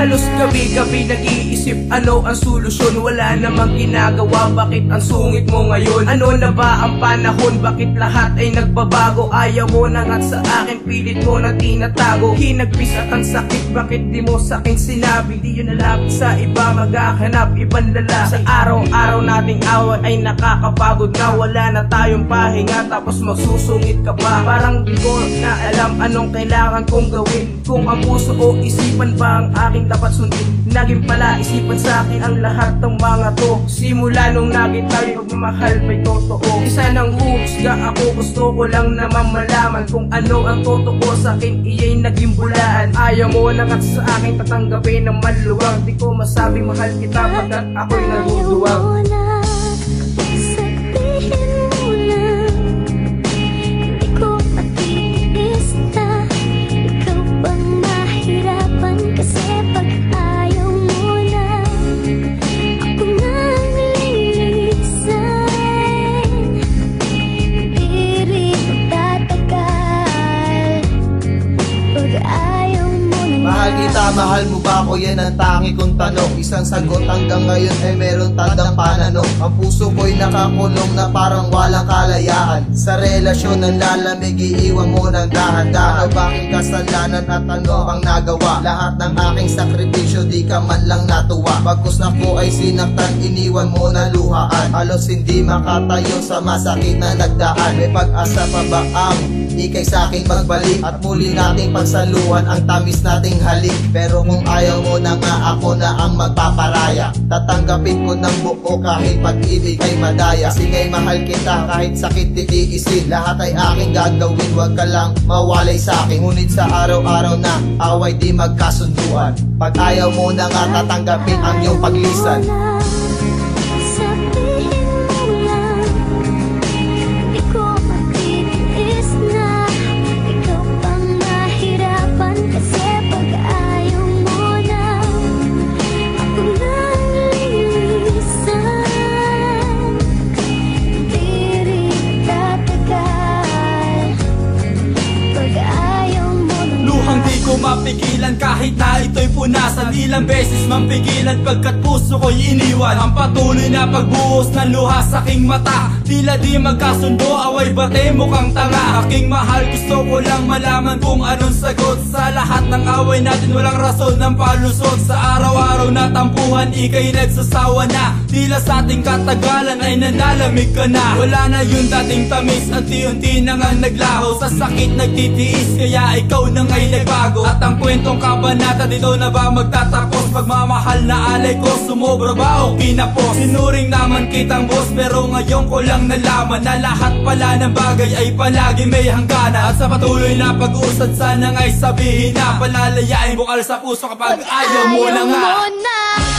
Halos gabi-gabi nag-iisip ano ang solusyon. Wala namang ginagawa, bakit ang sungit mo ngayon? Ano na ba ang panahon, bakit lahat ay nagbabago? Ayaw mo na nga sa akin, pilit mo na tinatago. Hinagpis at ang sakit, bakit di mo sa akin sinabi? Di yun nalapit sa iba, maghahanap ibang lalaki. Sa araw-araw nating away ay nakakapagod na. Wala na tayong pahinga, tapos magsusungit ka pa. Parang di ko na alam anong kailangan kong gawin. Kung ang puso o isipan ba ang aking dapat sundin? Naging pala isipan sa akin ang lahat ng mga to. Simula nung naging tayo, pagmamahal may totoo. Isa nang huhusga ako, gusto ko lang naman malaman kung ano ang totoo sa akin, iya'y naging bulaan. Ayaw mo na nga sa akin tatanggapin ng maluwag. Di ko masabing mahal kita pagkat ako'y naguduwag. Mahal mo ba ako? Yan ang tangi kong tanong. Isang sagot hanggang ngayon ay meron tandang pananong. Ang puso ko'y nakakulong na parang walang kalayaan. Sa relasyon ng lalamig, iiwan mo ng dahan-dahan. Bakit kasalanan at ano ang nagawa? Lahat ng aking sakripisyo di ka man lang natuwa. Pagkus ako ay sinaktan, iniwan mo na luhaan. Halos hindi makatayo sa masakit na nagdaan. May pag-asa pa ba ang ikay sa'king magbalik? At muli nating pagsaluhan ang tamis nating halik. Pero kung ayaw mo na nga, ako na ang magpaparaya. Tatanggapin ko ng buo kahit pag-ibig ay madaya. Sige, mahal kita kahit sakit titiisin. Lahat ay aking gagawin, wag ka lang mawalay sa'kin. Ngunit sa araw-araw na away di magkasunduan. Pag ayaw mo na nga, tatanggapin ang iyong paglisan. Mapigilan kahit na ito'y punasan. Ilang beses mapigilan pagkat puso ko'y iniwan. Ang patuloy na pagbuhos ng luha sa aking mata. Tila di magkasundo, away bate mukhang tanga. Aking mahal, gusto ko lang malaman kung anong sagot. Sa lahat ng away natin walang rason ng palusot. Sa araw-araw na tampuhan, ika'y nagsasawa na. Tila sa ating katagalan ay nanalamig ka na. Wala na yung dating tamis, unti-unti na nga naglaho. Sa sakit nagtitiis, kaya ikaw na nga'y nagbago. At ang kwentong kabanata dito na ba magtatapos? Pagmamahal na alay ko, sumobra ba o kinapos? Sinuring naman kitang boss, pero ngayon ko lang nalaman na lahat pala ng bagay ay palagi may hangganan. At sa patuloy na pag-usad, sana nga'y sabihin na palalayain bukal sa puso kapag ayaw mo na nga.